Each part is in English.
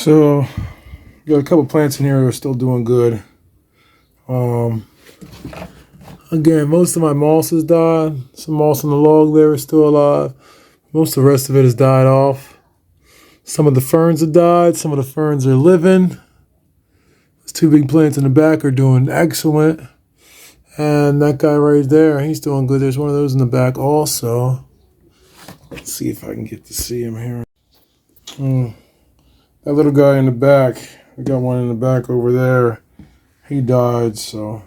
So, got a couple plants in here that are still doing good. Again, most of my moss has died. Some moss on the log there is still alive. Most of the rest of it has died off. Some of the ferns have died. Some of the ferns are living. Those two big plants in the back are doing excellent. And that guy right there, he's doing good. There's one of those in the back also. Let's see if I can get to see him here. That little guy in the back, we got one in the back over there. He died, so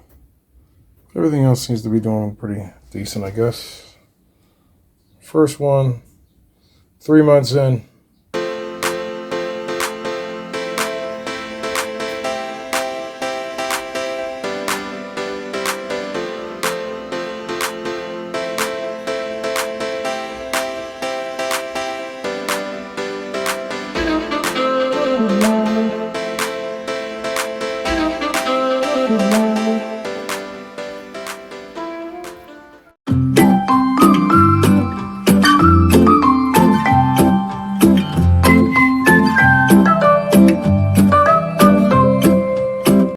everything else seems to be doing pretty decent, I guess. First one, 3 months in.